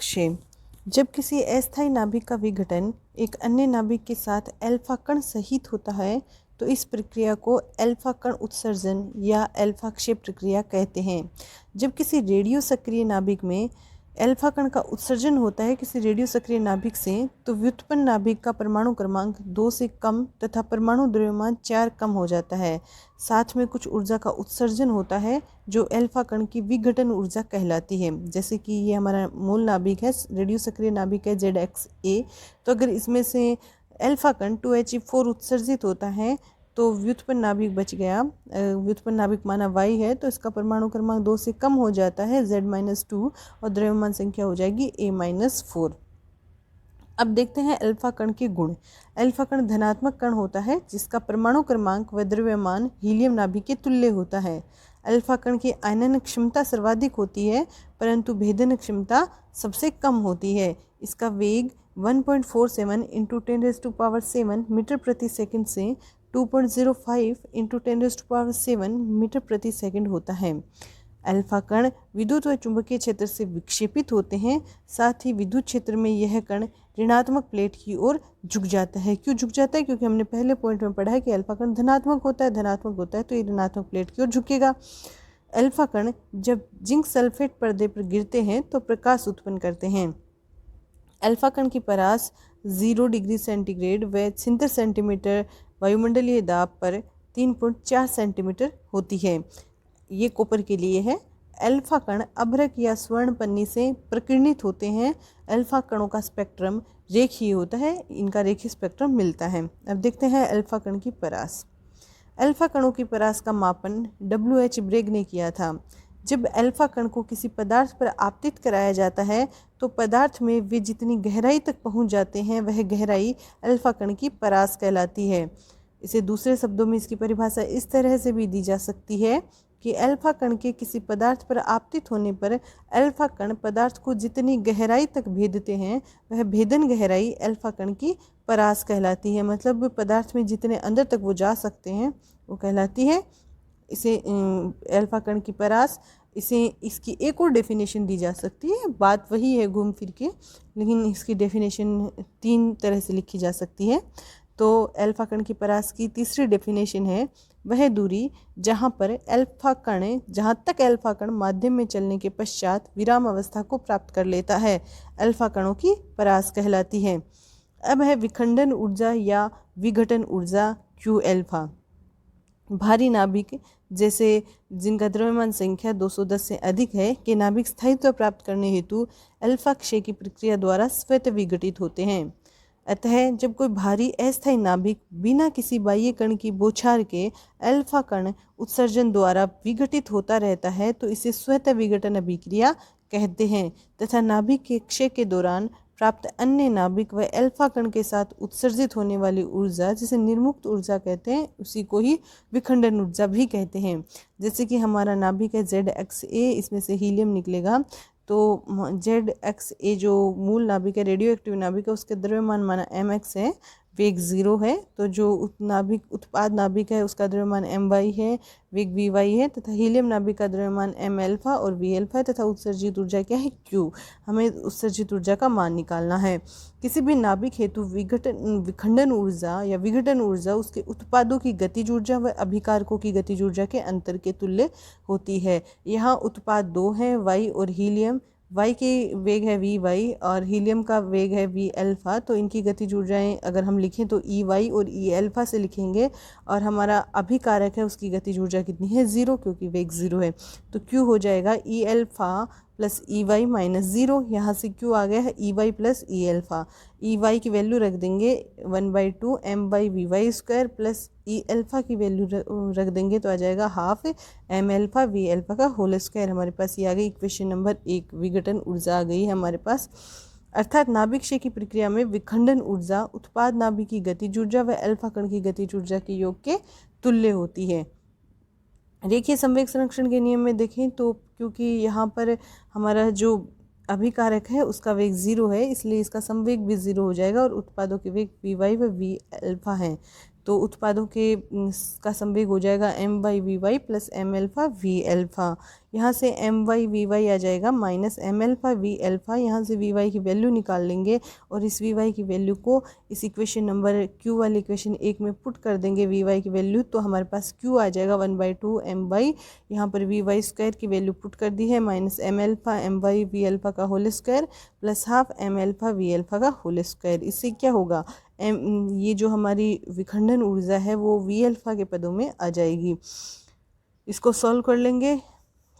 क्षय। जब किसी अस्थायी नाभिक का विघटन एक अन्य नाभिक के साथ अल्फा कण सहित होता है तो इस प्रक्रिया को अल्फा कण उत्सर्जन या अल्फा क्षय प्रक्रिया कहते हैं। जब किसी रेडियो सक्रिय नाभिक में अल्फा कण का उत्सर्जन होता है किसी रेडियो सक्रिय नाभिक से तो व्युत्पन्न नाभिक का परमाणु क्रमांक 2 से कम तथा परमाणु द्रव्यमान 4 कम हो जाता है। साथ में कुछ ऊर्जा का उत्सर्जन होता है जो अल्फा कण की विघटन ऊर्जा कहलाती है। जैसे कि ये हमारा मूल नाभिक है, रेडियो सक्रिय नाभिक है ZXA, तो अगर इसमें से अल्फा कण 2He4 उत्सर्जित होता है तो व्युत्पन्न नाभिक बच गया। व्युत्पन्न नाभिक माना Y है तो इसका परमाणु क्रमांक 2 से कम हो जाता है Z-2 और द्रव्यमान संख्या हो जाएगी A-4। अब देखते हैं अल्फा कण के गुण। अल्फा कण धनात्मक कण होता है जिसका परमाणु क्रमांक व द्रव्यमान हीलियम नाभिक के तुल्य होता है। अल्फा कण की आयनन क्षमता सर्वाधिक होती है परंतु भेदन क्षमता सबसे कम होती है। इसका वेग 1.47 × 10⁻7 मीटर प्रति सेकंड से 2.05 × 10⁻7 मीटर प्रति सेकंड होता है। अल्फा कण विद्युत व चुंबकीय क्षेत्र से विक्षेपित होते हैं। साथ ही विद्युत क्षेत्र में यह कण ऋणात्मक प्लेट की ओर झुक जाता है। क्यों झुक जाता है? क्योंकि हमने पहले पॉइंट में पढ़ा है कि अल्फा कण धनात्मक होता है तो ये ऋणात्मक प्लेट की ओर झुकेगा। अल्फा कण जब जिंक सल्फेट पर्दे पर गिरते हैं तो प्रकाश उत्पन्न करते हैं। अल्फा कण की परास 0 डिग्री सेंटीग्रेड व 76 सेंटीमीटर वायुमंडलीय दाब पर 3.4 सेंटीमीटर होती है। ये कॉपर के लिए है। अल्फा कण अभ्रक या स्वर्ण पन्नी से प्रकीर्णित होते हैं। अल्फा कणों का स्पेक्ट्रम रेखीय होता है, इनका रेखीय स्पेक्ट्रम मिलता है। अब देखते हैं अल्फा कण की परास। अल्फा कणों की परास का मापन WH ब्रेग ने किया था। जब अल्फा कण को किसी पदार्थ पर आपतित कराया जाता है तो पदार्थ में वे जितनी गहराई तक पहुंच जाते हैं वह गहराई अल्फा कण की परास कहलाती है। इसे दूसरे शब्दों में इसकी परिभाषा इस तरह से भी दी जा सकती है कि अल्फा कण के किसी पदार्थ पर आपतित होने पर अल्फा कण पदार्थ को जितनी गहराई तक भेदते हैं वह भेदन गहराई अल्फा कण की परास कहलाती है। मतलब पदार्थ में जितने अंदर तक वो जा सकते हैं वो कहलाती है इसे अल्फा कण की परास। इसे इसकी एक और डेफिनेशन दी जा सकती है, बात वही है घूम फिर के, लेकिन इसकी डेफिनेशन 3 तरह से लिखी जा सकती है। तो अल्फा कण की परास की तीसरी डेफिनेशन है वह दूरी जहाँ तक अल्फा कण माध्यम में चलने के पश्चात विराम अवस्था को प्राप्त कर लेता है, अल्फा कणों की परास कहलाती है। अब है विखंडन ऊर्जा या विघटन ऊर्जा Q अल्फा। भारी नाभिक जैसे जिनका द्रव्यमान संख्या 210 से अधिक है के नाभिक स्थायित्व प्राप्त करने हेतु अल्फा क्षय की प्रक्रिया द्वारा स्वतः विघटित होते हैं। अतः जब कोई भारी अस्थायी नाभिक बिना किसी बाह्य कण की बौछार के अल्फा कण उत्सर्जन द्वारा विघटित होता रहता है तो इसे स्वतः विघटन अभिक्रिया कहते हैं तथा नाभिक के क्षय के दौरान प्राप्त अन्य नाभिक व अल्फा कण के साथ उत्सर्जित होने वाली ऊर्जा जिसे निर्मुक्त ऊर्जा कहते हैं उसी को ही विखंडन ऊर्जा भी कहते हैं। जैसे कि हमारा नाभिक है ZXA, इसमें से हीलियम निकलेगा तो ZXA जो मूल नाभिक है रेडियो एक्टिव नाभिक है उसके द्रव्यमान माना mx है, वेग 0 है। तो जो उत्पाद नाभिक है उसका द्रव्यमान my है, वेग vy है तथा हीलियम नाभिक का द्रव्यमान m अल्फा और v अल्फा है तथा उत्सर्जित ऊर्जा क्या है Q। हमें उत्सर्जित ऊर्जा का मान निकालना है। किसी भी नाभिक हेतु विखंडन ऊर्जा या विघटन ऊर्जा उसके उत्पादों की गतिज ऊर्जा व अभिकारकों की गतिज ऊर्जा के अंतर के तुल्य होती है। यहाँ उत्पाद 2 हैं, y और हीलियम। y की वेग है vy और हीलियम का वेग है v अल्फा। तो इनकी गतिज ऊर्जाएं अगर हम लिखें तो Ey और E अल्फा से लिखेंगे और हमारा अभिकारक है उसकी गतिज ऊर्जा कितनी है 0 क्योंकि वेग 0 है। तो Q हो जाएगा E alpha plus Ey minus 0। यहाँ से Q आ गया है Ey plus E alpha. Ey की वैल्यू रख देंगे 1/2 m/vy² प्लस E अल्फा की वैल्यू रख देंगे तो आ जाएगा half m alpha v alpha का होल स्क्वायर। हमारे पास ये आ गई इक्वेशन नंबर 1, विघटन ऊर्जा आ गई है हमारे पास। अर्थात नाभिक क्षय की प्रक्रिया में विखंडन ऊर्जा उत्पाद नाभिक की गतिज ऊर्जा व अल्फा कण की गतिज ऊर्जा के योग के तुल्य होती है। रेखीय संवेग संरक्षण के नियम में देखें तो क्योंकि यहाँ पर हमारा जो अभिकारक है उसका वेग 0 है इसलिए इसका संवेग भी 0 हो जाएगा और उत्पादों के वेग vy व v अल्फा हैं। तो उत्पादों के का संवेग हो जाएगा m/vy plus m alpha v alpha. यहाँ से एम वाई वी वाई आ जाएगा minus M alpha V alpha. यहाँ से वी वाई की वैल्यू निकाल लेंगे और इस वी वाई की वैल्यू को इस इक्वेशन नंबर क्यू वाले इक्वेशन 1 में पुट कर देंगे वी वाई की वैल्यू, तो हमारे पास क्यू आ जाएगा 1/2 एम वाई। यहाँ पर वी वाई स्क्वायर की वैल्यू पुट कर दी है minus M alpha M Y V alpha का whole square plus half M alpha V alpha का होल स्क्वायर। इससे क्या होगा, ये जो हमारी विखंडन ऊर्जा है वो वी एल्फ़ा के पदों में आ जाएगी। इसको सॉल्व कर लेंगे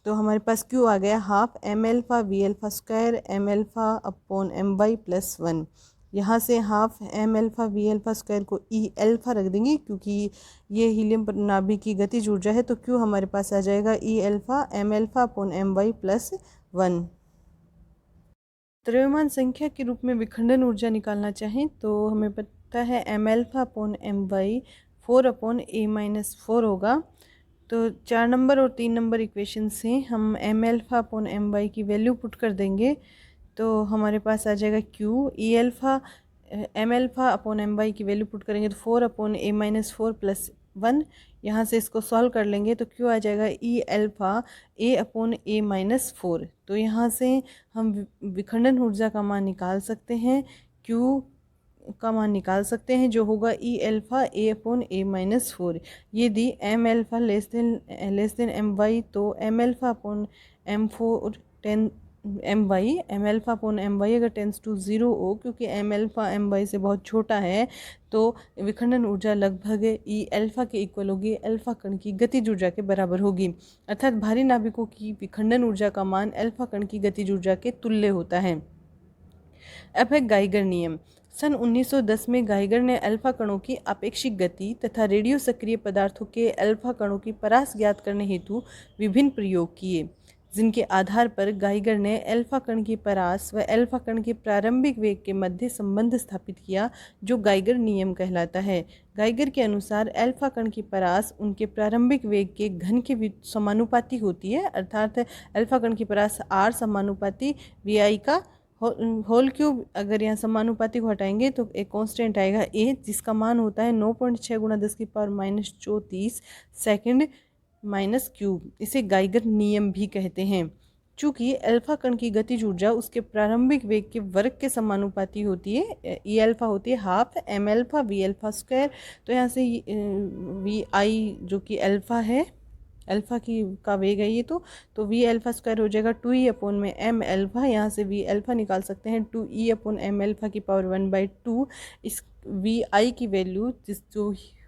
तो हमारे पास क्यू आ गया half M alpha V alpha square M alpha upon M Y plus 1। यहाँ से half M alpha V alpha square को ई एल्फ़ा रख देंगे क्योंकि ये हीलियम नाभिक की गतिज ऊर्जा है, तो क्यू हमारे पास आ जाएगा E alpha M alpha upon M Y plus 1। द्रव्यमान संख्या के रूप में विखंडन ऊर्जा निकालना चाहें तो हमें पता है M alpha upon M Y 4/a-4 होगा। तो 4 नंबर और 3 नंबर इक्वेशन से हम M alpha upon M Y की वैल्यू पुट कर देंगे तो हमारे पास आ जाएगा Q E alpha M alpha upon M Y की वैल्यू पुट करेंगे तो 4/a-4 प्लस 1। यहाँ से इसको सॉल्व कर लेंगे तो क्यू आ जाएगा ई एल्फ़ा a/a-4। तो यहाँ से हम विखंडन ऊर्जा का मान निकाल सकते हैं, क्यू का मान निकाल सकते हैं जो होगा ई एल्फ़ा a/a-4। यदि M alpha less than M Y तो M alpha upon m4 10 M Y M alpha upon M Y अगर टेंस टू 0 हो, क्योंकि एम एल्फ़ा एम वाई से बहुत छोटा है तो विखंडन ऊर्जा लगभग ई एल्फ़ा के इक्वल होगी, अल्फ़ा कण की गतिज ऊर्जा के बराबर होगी। अर्थात भारी नाभिकों की विखंडन ऊर्जा का मान अल्फ़ा कण की गतिज ऊर्जा के तुल्य होता है। अब है गाइगर नियम। सन 1910 में गाइगर ने अल्फ़ा कणों की आपेक्षिक गति तथा रेडियो सक्रिय पदार्थों के अल्फ़ा कणों की परास ज्ञात करने हेतु विभिन्न प्रयोग किए, जिनके आधार पर गाइगर ने अल्फ़ा कण की परास व अल्फ़ा कण के प्रारंभिक वेग के मध्य संबंध स्थापित किया, जो गाइगर नियम कहलाता है। गाइगर के अनुसार अल्फ़ा कण की परास उनके प्रारंभिक वेग के घन के समानुपाती होती है, अर्थात अल्फ़ा कण की परास r समानुपाती वी आई का होल क्यूब। अगर यहाँ समानुपाती को हटाएंगे तो एक कांस्टेंट आएगा a, जिसका मान होता है 9.6 × 10⁻⁻34 सेकंड माइनस क्यूब। इसे गाइगर नियम भी कहते हैं। चूँकि अल्फ़ा कण की गतिज ऊर्जा उसके प्रारंभिक वेग के वर्ग के समानुपाती होती है, ई अल्फ़ा होती है half M alpha V alpha square. तो यहाँ से वी आई जो कि अल्फ़ा है, अल्फ़ा की का वेग है ये, तो वी एल्फ़ा स्क्वायर हो जाएगा 2e अपॉन में एम एल्फ़ा। यहाँ से वी एल्फ़ा निकाल सकते हैं 2e अपॉन एम एल्फ़ा की पावर 1/2। इस वी आई की वैल्यू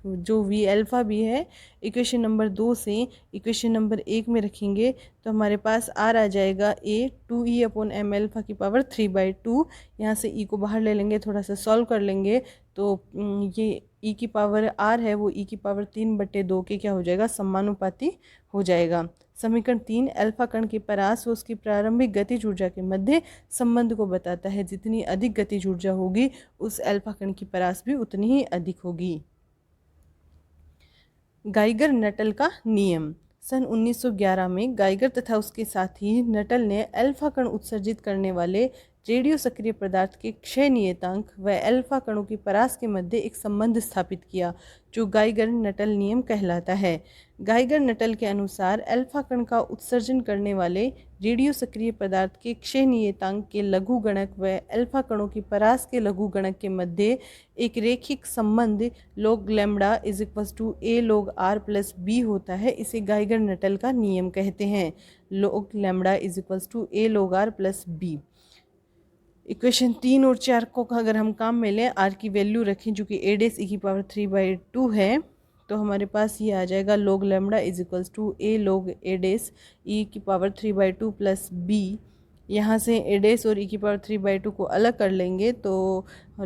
जो वी एल्फ़ा भी है इक्वेशन नंबर 2 से इक्वेशन नंबर 1 में रखेंगे तो हमारे पास आर आ जाएगा ए 2e अपॉन एम एल्फ़ा की पावर 3/2। यहाँ से ई को बाहर ले लेंगे, थोड़ा सा सॉल्व कर लेंगे तो ये ई की पावर आर है वो ई की पावर 3/2 के क्या हो जाएगा, समानुपाती हो जाएगा। समीकरण 3 अल्फ़ा कण की परास व उसकी प्रारंभिक गतिज ऊर्जा के मध्य संबंध को बताता है। जितनी अधिक गतिज ऊर्जा होगी उस अल्फ़ा कण की परास भी उतनी ही अधिक होगी। गाइगर नटल का नियम। सन 1911 में गाइगर तथा उसके साथी नटल ने अल्फ़ा कण उत्सर्जित करने वाले रेडियो सक्रिय पदार्थ के क्षय नियतांक व अल्फ़ा कणों की परास के मध्य एक संबंध स्थापित किया, जो गाइगर नटल नियम कहलाता है। गाइगर नटल के अनुसार अल्फ़ा कण का उत्सर्जन करने वाले रेडियो सक्रिय पदार्थ के क्षय नियतांक के लघुगणक व अल्फ़ा कणों की परास के लघुगणक के मध्य एक रेखिक संबंध log lambda = a log r + b होता है। इसे गाइगर नटल का नियम कहते हैं। log lambda = a log r + b। Equation 3 और 4 को अगर हम काम में लें, आर की वैल्यू रखें जो कि a' e की पावर 3/2 है, तो हमारे पास ये आ जाएगा log lambda = a log a' e की पावर 3/2 प्लस b। यहाँ से a' और e की पावर 3/2 को अलग कर लेंगे तो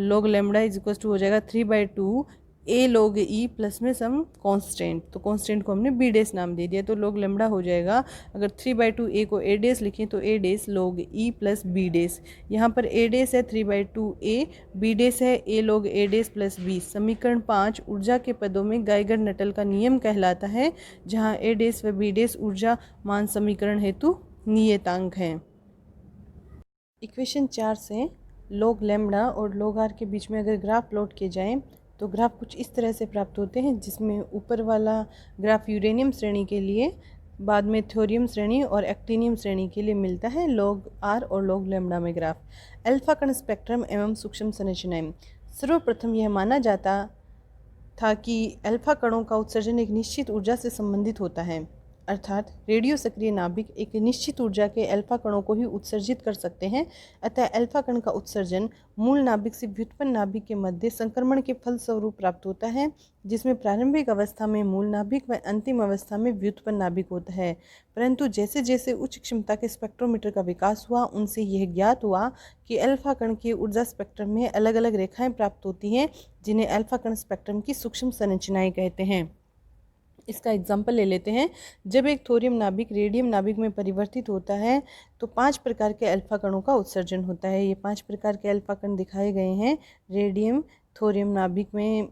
log लैम्ब्डा = हो जाएगा 3/2 a log e प्लस में सम कांस्टेंट, तो कांस्टेंट को हमने b' नाम दे दिया, तो log लैम्ब्डा हो जाएगा। अगर 3/2 a को a' लिखें तो a' log e plus b'। यहाँ पर a' है 3/2 a, b' है a log a' plus b। समीकरण 5 ऊर्जा के पदों में गाइगर नटल का नियम कहलाता है, जहाँ a' व b' ऊर्जा मान समीकरण हेतु नियतांक हैं। इक्वेशन 4 से log लैम्ब्डा और log r के बीच में अगर ग्राफ प्लॉट किए जाएं तो ग्राफ कुछ इस तरह से प्राप्त होते हैं, जिसमें ऊपर वाला ग्राफ यूरेनियम श्रेणी के लिए बाद में थोरियम श्रेणी और एक्टिनियम श्रेणी के लिए मिलता है लॉग आर और लॉग लैम्ब्डा में ग्राफ। अल्फा कण स्पेक्ट्रम एवं सूक्ष्म संरचनाएं। सर्वप्रथम यह माना जाता था कि अल्फा कणों का उत्सर्जन एक निश्चित ऊर्जा से संबंधित होता है, अर्थात रेडियो सक्रिय नाभिक एक निश्चित ऊर्जा के अल्फा कणों को ही उत्सर्जित कर सकते हैं। अतः अल्फा कण का उत्सर्जन मूल नाभिक से व्युत्पन्न नाभिक के मध्य संक्रमण के फलस्वरूप प्राप्त होता है, जिसमें प्रारंभिक अवस्था में मूल नाभिक व अंतिम अवस्था में व्युत्पन्न नाभिक होता है। परंतु जैसे जैसे उच्च क्षमता के स्पेक्ट्रोमीटर का विकास हुआ, उनसे यह ज्ञात हुआ कि अल्फा कण के ऊर्जा स्पेक्ट्रम में अलग अलग रेखाएं प्राप्त होती हैं, जिन्हें अल्फा कण स्पेक्ट्रम की सूक्ष्म संरचनाएं कहते हैं। इसका एग्जाम्पल ले लेते हैं। जब एक थोरियम नाभिक रेडियम नाभिक में परिवर्तित होता है तो 5 प्रकार के अल्फा कणों का उत्सर्जन होता है। ये 5 प्रकार के अल्फा कण दिखाए गए हैं। रेडियम थोरियम नाभिक में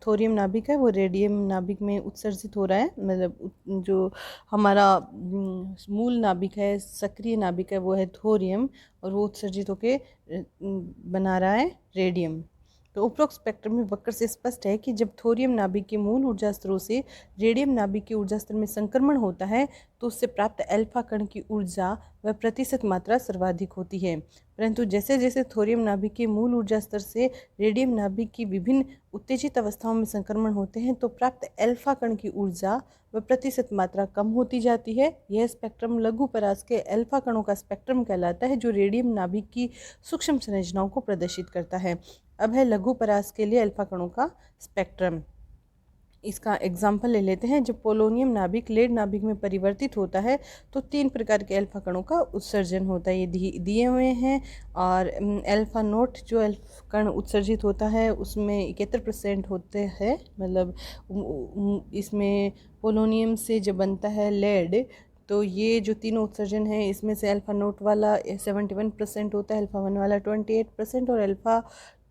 थोरियम नाभिक है वो रेडियम नाभिक में उत्सर्जित हो रहा है, मतलब जो हमारा मूल नाभिक है, सक्रिय नाभिक है, वो है थोरियम और वो उत्सर्जित होके बना रहा है रेडियम। तो उपरोक्त स्पेक्ट्रम में वक्र से स्पष्ट है कि जब थोरियम नाभिक के मूल ऊर्जा स्तरों से रेडियम नाभिक के ऊर्जा स्तर में संक्रमण होता है तो उससे प्राप्त अल्फा कण की ऊर्जा व प्रतिशत मात्रा सर्वाधिक होती है। परंतु जैसे जैसे थोरियम नाभिक के मूल ऊर्जा स्तर से रेडियम नाभिक की विभिन्न उत्तेजित अवस्थाओं में संक्रमण होते हैं तो प्राप्त अल्फा कण की ऊर्जा व प्रतिशत मात्रा कम होती जाती है। यह स्पेक्ट्रम लघु परास के अल्फा कणों का स्पेक्ट्रम कहलाता है, जो रेडियम नाभिक की सूक्ष्म संरचनाओं को प्रदर्शित करता है। अब है लघु परास के लिए अल्फा कणों का स्पेक्ट्रम। इसका एग्जाम्पल ले लेते हैं। जब पोलोनियम नाभिक लेड नाभिक में परिवर्तित होता है तो 3 प्रकार के अल्फा कणों का उत्सर्जन होता है, ये दिए हुए हैं। और अल्फा नोट जो अल्फा कण उत्सर्जित होता है उसमें 71% होते हैं, मतलब इसमें पोलोनियम से जब बनता है लेड तो ये जो तीनों उत्सर्जन है इसमें से अल्फा नोट वाला 71% होता है, अल्फा 1 वाला 28% और अल्फा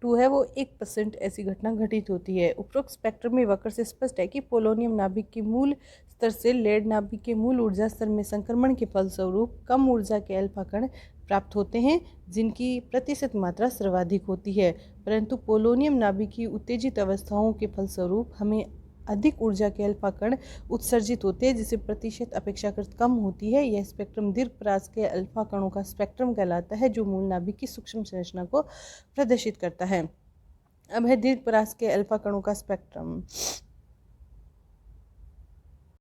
2 है वो 1% ऐसी घटना घटित होती है। उपरोक्त स्पेक्ट्रम में वक्र से स्पष्ट है कि पोलोनियम नाभिक के मूल स्तर से लेड नाभिक के मूल ऊर्जा स्तर में संक्रमण के फलस्वरूप कम ऊर्जा के अल्फा कण प्राप्त होते हैं, जिनकी प्रतिशत मात्रा सर्वाधिक होती है। परंतु पोलोनियम नाभिक की उत्तेजित अवस्थाओं के फलस्वरूप हमें अधिक ऊर्जा के अल्फा कण उत्सर्जित होते हैं, जिससे प्रतिशत अपेक्षाकृत कम होती है। यह स्पेक्ट्रम दीर्घपरास के अल्फा कणों का स्पेक्ट्रम कहलाता है, जो मूल नाभिक की सूक्ष्म संरचना को प्रदर्शित करता है। अब है दीर्घपरास के अल्फा कणों का स्पेक्ट्रम।